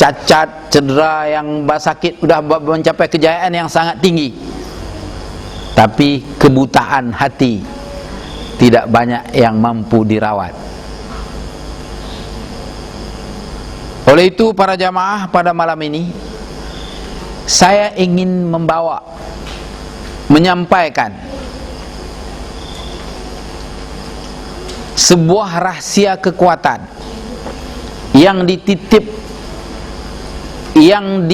cacat, cedera, yang sakit, sudah mencapai kejayaan yang sangat tinggi, tapi kebutaan hati tidak banyak yang mampu dirawat. Oleh itu para jamaah, pada malam ini saya ingin menyampaikan sebuah rahasia kekuatan yang dititip, yang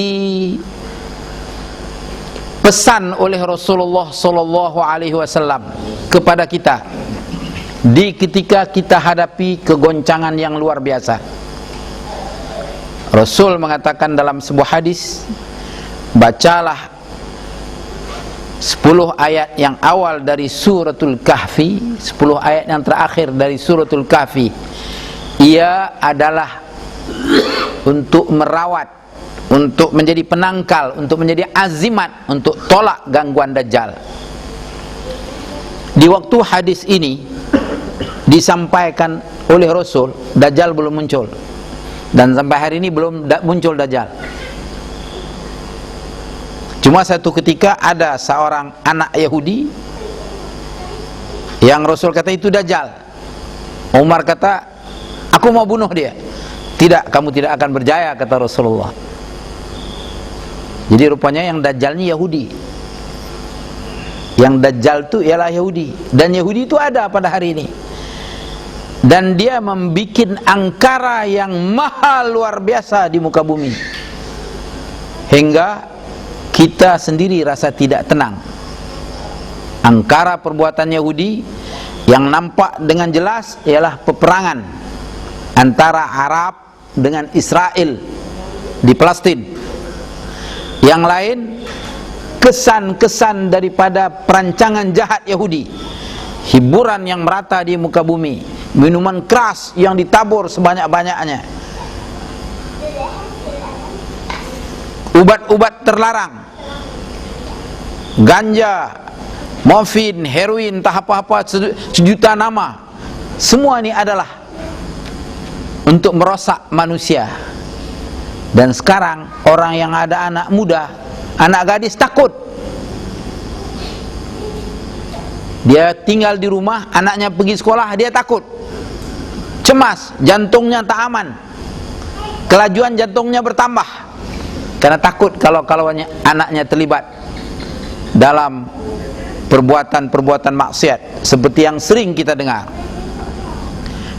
dipesan oleh Rasulullah sallallahu alaihi wasallam kepada kita ketika kita hadapi kegoncangan yang luar biasa. Rasul mengatakan dalam sebuah hadis, bacalah 10 ayat yang awal dari suratul Kahfi, 10 ayat yang terakhir dari suratul Kahfi. Ia adalah untuk merawat, untuk menjadi penangkal, untuk menjadi azimat, untuk tolak gangguan Dajjal. Di waktu hadis ini disampaikan oleh Rasul, Dajjal belum muncul, dan sampai hari ini belum muncul Dajjal. Cuma satu ketika ada seorang anak Yahudi yang Rasul kata itu Dajjal. Umar kata, aku mau bunuh dia. Tidak, kamu tidak akan berjaya, kata Rasulullah. Jadi rupanya yang Dajjal ini Yahudi. Yang Dajjal itu ialah Yahudi, dan Yahudi itu ada pada hari ini. Dan dia membuat angkara yang mahal luar biasa di muka bumi, hingga kita sendiri rasa tidak tenang. Angkara perbuatan Yahudi yang nampak dengan jelas ialah peperangan antara Arab dengan Israel di Palestina. Yang lain, kesan-kesan daripada perancangan jahat Yahudi, hiburan yang merata di muka bumi, minuman keras yang ditabur sebanyak-banyaknya, ubat-ubat terlarang, ganja, morfin, heroin, entah apa-apa, sejuta nama. Semua ini adalah untuk merosak manusia. Dan sekarang orang yang ada anak muda, anak gadis takut. Dia tinggal di rumah, anaknya pergi sekolah, dia takut, cemas, jantungnya tak aman, kelajuan jantungnya bertambah, karena takut kalau anaknya terlibat dalam perbuatan-perbuatan maksiat seperti yang sering kita dengar.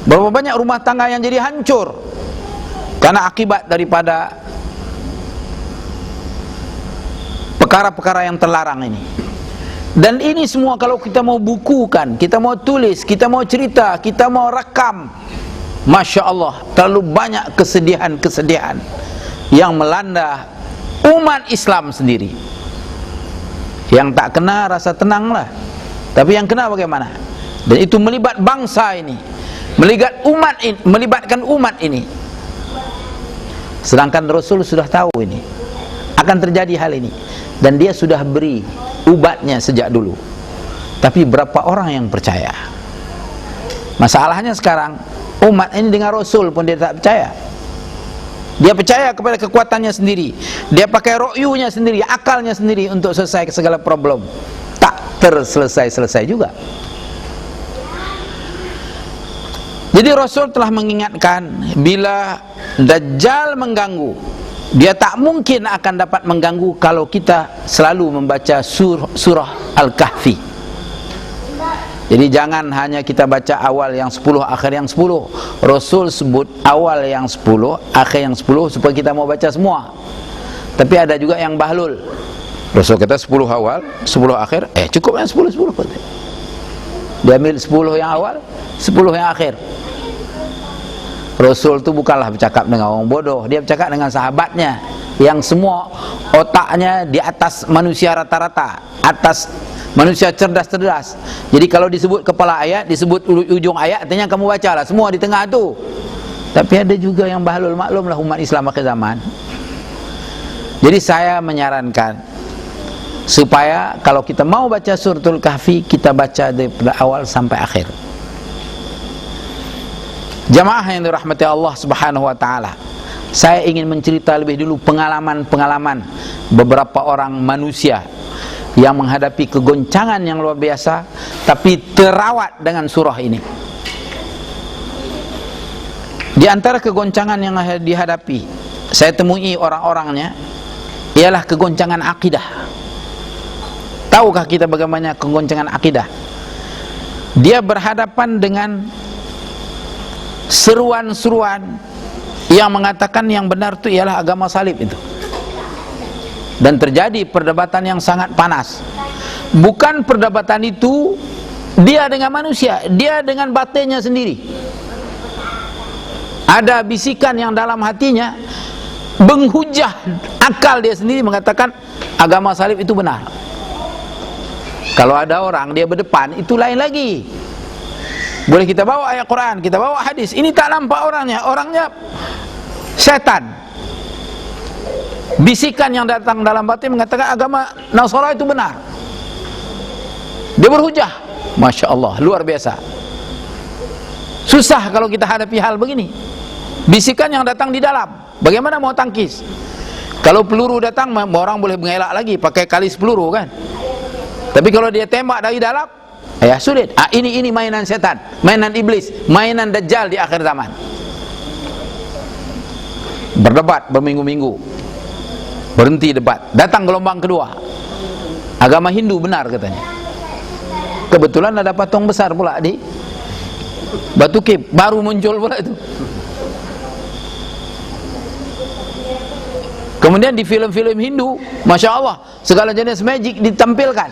Berapa banyak rumah tangga yang jadi hancur karena akibat daripada perkara-perkara yang terlarang ini. Dan ini semua kalau kita mau bukukan, kita mau tulis, kita mau cerita, kita mau rekam, Masya Allah, terlalu banyak kesedihan-kesedihan yang melanda umat Islam sendiri. Yang tak kena rasa tenang lah, tapi yang kena bagaimana? Dan itu melibat bangsa ini, melibatkan umat ini. Sedangkan Rasul sudah tahu ini akan terjadi hal ini, dan dia sudah beri ubatnya sejak dulu. Tapi berapa orang yang percaya? Masalahnya sekarang umat ini dengan Rasul pun dia tak percaya. Dia percaya kepada kekuatannya sendiri, dia pakai ro'yunya sendiri, akalnya sendiri untuk selesai segala problem. Tak terselesai-selesai juga. Jadi Rasul telah mengingatkan, bila Dajjal mengganggu, dia tak mungkin akan dapat mengganggu kalau kita selalu membaca surah Al-Kahfi. Jadi jangan hanya kita baca awal yang 10, akhir yang 10. Rasul sebut awal yang 10, akhir yang 10 supaya kita mau baca semua. Tapi ada juga yang bahlul. Rasul kata 10 awal, 10 akhir, cukup yang 10. Dia ambil 10 yang awal, 10 yang akhir. Rasul itu bukanlah bercakap dengan orang bodoh, dia bercakap dengan sahabatnya yang semua otaknya di atas manusia rata-rata, atas manusia cerdas-cerdas. Jadi kalau disebut kepala ayat, disebut ujung ayat, artinya kamu bacalah semua di tengah tu. Tapi ada juga yang bahlul, maklumlah umat Islam akhir zaman. Jadi saya menyarankan supaya kalau kita mau baca suratul Kahfi, kita baca dari awal sampai akhir. Jamaah yang dirahmati Allah Subhanahu wa taala, saya ingin mencerita lebih dulu pengalaman-pengalaman beberapa orang manusia yang menghadapi kegoncangan yang luar biasa, tapi terawat dengan surah ini. Di antara kegoncangan yang dihadapi, saya temui orang-orangnya, ialah kegoncangan akidah. Tahukah kita bagaimana kegoncangan akidah? Dia berhadapan dengan seruan-seruan yang mengatakan yang benar itu ialah agama salib itu. Dan terjadi perdebatan yang sangat panas. Bukan perdebatan itu dia dengan manusia, dia dengan batinnya sendiri. Ada bisikan yang dalam hatinya menghujah akal dia sendiri, mengatakan agama salib itu benar. Kalau ada orang dia berdepan, itu lain lagi. Boleh kita bawa ayat Quran, kita bawa hadis, ini tak nampak orangnya setan. Bisikan yang datang dalam batin mengatakan agama Nasara itu benar. Dia berhujah. Masya Allah, luar biasa. Susah kalau kita hadapi hal begini. Bisikan yang datang di dalam, bagaimana mau tangkis? Kalau peluru datang, orang boleh mengelak lagi pakai kalis peluru kan. Tapi kalau dia tembak dari dalam, ya sulit. Ini mainan setan, mainan iblis, mainan dajjal di akhir zaman. Berdebat berminggu-minggu, berhenti debat, datang gelombang kedua. Agama Hindu benar katanya. Kebetulan ada patung besar pula di Batu Kip, baru muncul pula itu. Kemudian di film-film Hindu, Masya Allah, segala jenis magic ditampilkan.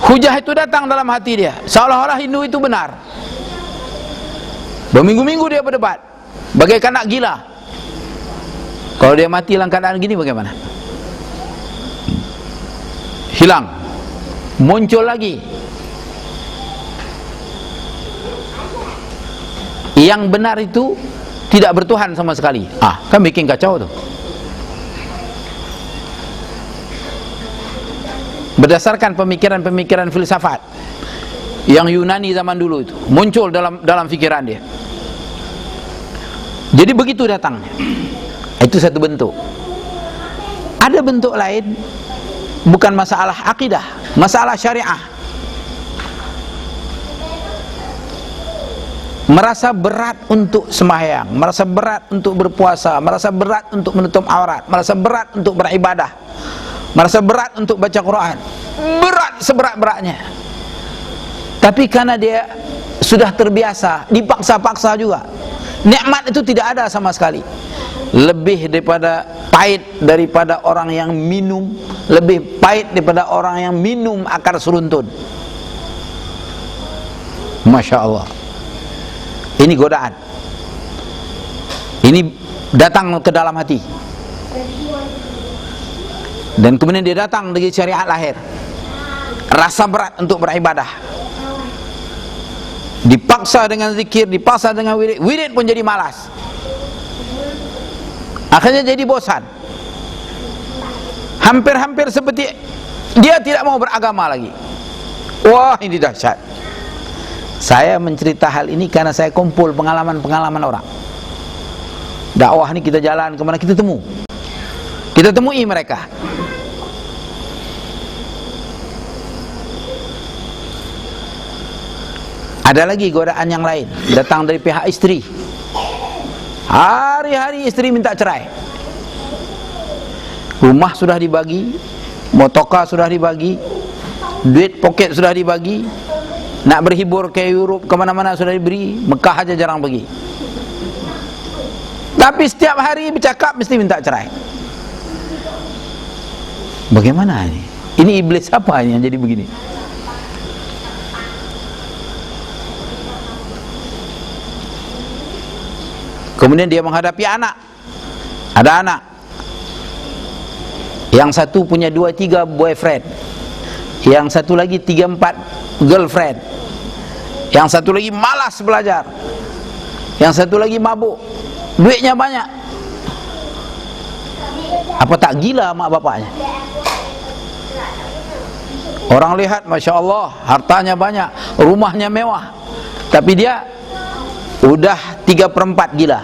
Hujah itu datang dalam hati dia, seolah-olah Hindu itu benar. Berminggu-minggu dia berdebat, bagaikan anak gila. Kalau dia mati dalam keadaan gini bagaimana? Hilang, muncul lagi. Yang benar itu tidak bertuhan sama sekali. Kan bikin kacau tuh. Berdasarkan pemikiran-pemikiran filsafat yang Yunani zaman dulu itu muncul dalam pikiran dia. Jadi begitu datangnya. Itu satu bentuk. Ada bentuk lain, bukan masalah akidah, masalah syariah. Merasa berat untuk sembahyang, merasa berat untuk berpuasa, merasa berat untuk menutup aurat, merasa berat untuk beribadah, merasa berat untuk baca Quran, berat seberat-beratnya. Tapi karena dia sudah terbiasa, dipaksa-paksa juga, nikmat itu tidak ada sama sekali. Lebih daripada pahit daripada orang yang minum, lebih pahit daripada orang yang minum akar seruntun. Masya Allah. Ini godaan. Ini datang ke dalam hati. Dan kemudian dia datang dari syariat lahir. Rasa berat untuk beribadah. Dipaksa dengan zikir, dipaksa dengan wirid. Wirid pun jadi malas. Akhirnya jadi bosan. Hampir-hampir seperti dia tidak mau beragama lagi. Wah, ini dahsyat. Saya mencerita hal ini karena saya kumpul pengalaman-pengalaman orang. Dakwah ini kita jalan kemana kita temu. Kita temui mereka. Ada lagi godaan yang lain, datang dari pihak istri. Hari-hari istri minta cerai. Rumah sudah dibagi, motoka sudah dibagi, duit poket sudah dibagi. Nak berhibur ke Europe, kemana-mana sudah diberi, Mekah aja jarang pergi. Tapi setiap hari bercakap mesti minta cerai. Bagaimana ini? Ini iblis apa ini yang jadi begini? Kemudian dia menghadapi anak. Ada anak. Yang satu punya 2-3 boyfriend. Yang satu lagi 3-4 girlfriend. Yang satu lagi malas belajar. Yang satu lagi mabuk. Duitnya banyak. Apa tak gila mak bapaknya? Orang lihat, Masya Allah, hartanya banyak, rumahnya mewah, tapi dia udah 3/4 gila.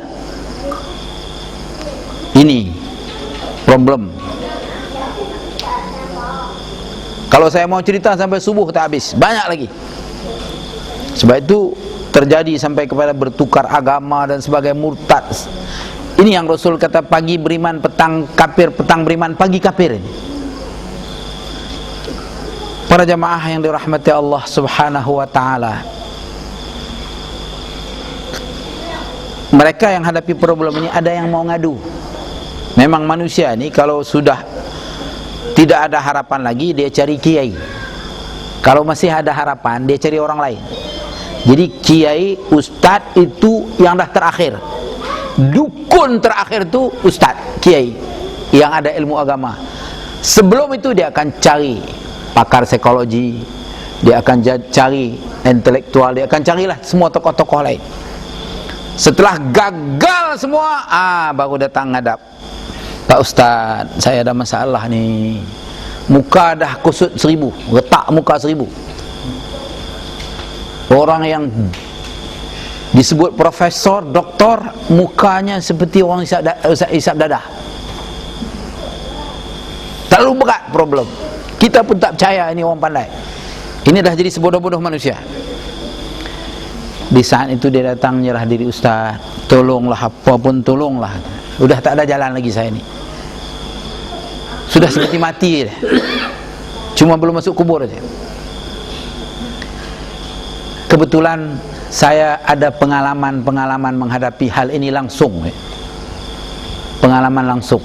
Ini problem. Kalau saya mau cerita sampai subuh tak habis, banyak lagi. Sebab itu terjadi sampai kepada bertukar agama dan sebagai murtad. Ini yang Rasul kata, pagi beriman, petang kafir, petang beriman, pagi kafir. Ini para jamaah yang dirahmati Allah Subhanahu wa taala, mereka yang hadapi problem ini ada yang mau ngadu. Memang manusia ini kalau sudah tidak ada harapan lagi, dia cari kiai. Kalau masih ada harapan, dia cari orang lain. Jadi kiai, ustadz itu yang dah terakhir. Dukun terakhir itu ustadz, kiai yang ada ilmu agama. Sebelum itu dia akan cari pakar psikologi, dia akan cari intelektual, dia akan carilah semua tokoh-tokoh lain. Setelah gagal semua, baru datang ngadap. Pak Ustaz, saya ada masalah nih. Muka dah kusut 1000, retak muka 1000. Orang yang disebut profesor, doktor, mukanya seperti orang isap dadah. Terlalu berat problem. Kita pun tak percaya ini orang pandai. Ini dah jadi sebodoh-bodoh manusia. Di saat itu dia datang nyerah diri, Ustaz, tolonglah, apa pun tolonglah. Sudah tak ada jalan lagi saya ini. Sudah seperti mati dah. Cuma belum masuk kubur saja. Kebetulan saya ada pengalaman menghadapi hal ini langsung. Pengalaman langsung.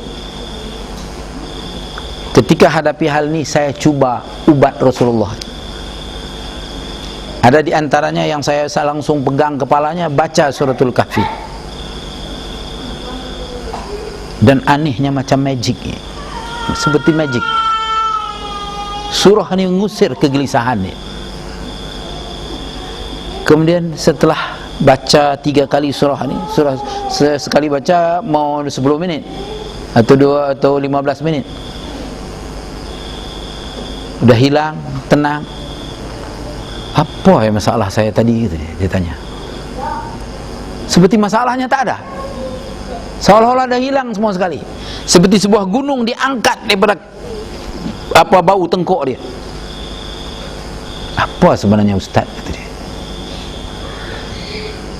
Ketika hadapi hal ini, saya cuba ubat Rasulullah. Ada di antaranya yang saya langsung pegang kepalanya, baca suratul Kahfi. Dan anehnya macam magic, seperti magic. Surah ini mengusir kegelisahan. Kemudian setelah baca 3 kali surah ini, surah sekali baca mau 10 minit atau 2 atau 15 menit, udah hilang, tenang. Apa ya masalah saya tadi gitu, dia tanya. Seperti masalahnya tak ada, seolah-olah dah hilang semua sekali. Seperti sebuah gunung diangkat daripada bau tengkok dia. Apa sebenarnya Ustaz, kata dia.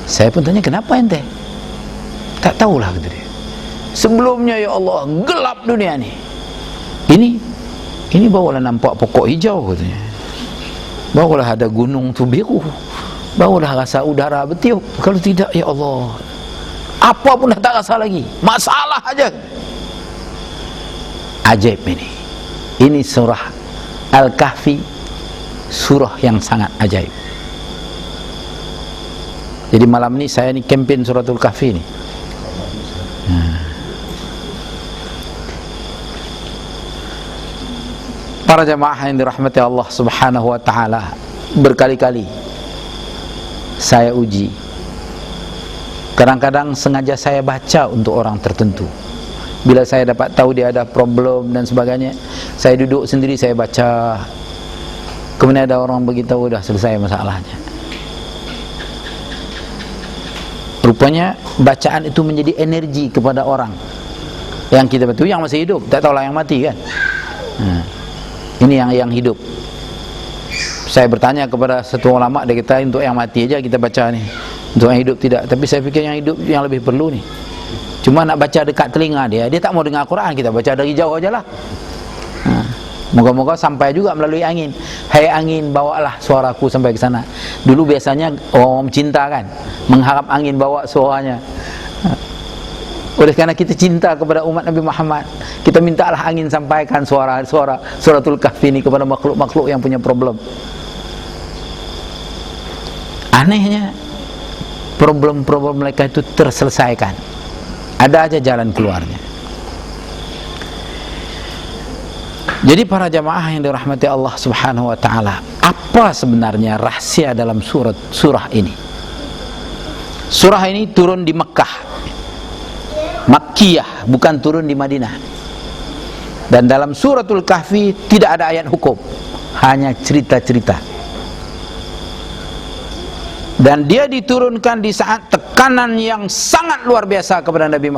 Saya pun tanya, kenapa ente? Tak tahulah, kata dia. Sebelumnya ya Allah, gelap dunia ni. Ini barulah nampak pokok hijau, katanya. Barulah ada gunung tu biru. Barulah rasa udara bertiup. Kalau tidak, ya Allah, apa pun dah tak rasa lagi. Masalah aja. Ajaib ini. Ini surah Al-Kahfi, surah yang sangat ajaib. Jadi malam ni saya ni kempen suratul Kahfi ni. Para jamaah yang dirahmati Allah Subhanahu wa taala, berkali-kali saya uji. Kadang-kadang sengaja saya baca untuk orang tertentu. Bila saya dapat tahu dia ada problem dan sebagainya, saya duduk sendiri, saya baca. Kemudian ada orang beritahu, dah selesai masalahnya. Rupanya bacaan itu menjadi energi kepada orang yang kita betul, yang masih hidup, tak tahulah yang mati kan. Ini yang hidup. Saya bertanya kepada satu ulama, dia kata untuk yang mati aja kita baca ni, untuk yang hidup tidak. Tapi saya fikir yang hidup yang lebih perlu ni. Cuma nak baca dekat telinga dia tak mau dengar Quran, kita baca dari jauh aja lah. Moga-moga sampai juga melalui angin. Hai angin, bawalah suaraku sampai ke sana. Dulu biasanya orang cinta kan, mengharap angin bawa suaranya. Oleh kerana kita cinta kepada umat Nabi Muhammad, kita mintalah angin sampaikan suara suratul Kahfi ini kepada makhluk-makhluk yang punya problem. Anehnya, problem-problem mereka itu terselesaikan. Ada aja jalan keluarnya. Jadi para jamaah yang dirahmati Allah Subhanahu wa taala, apa sebenarnya rahsia dalam surah ini? Surah ini turun di Mekah, Makkiyah, bukan turun di Madinah. Dan dalam suratul Kahfi tidak ada ayat hukum, hanya cerita-cerita. dan dia diturunkan di saat tekanan yang sangat luar biasa kepada Nabi Muhammad.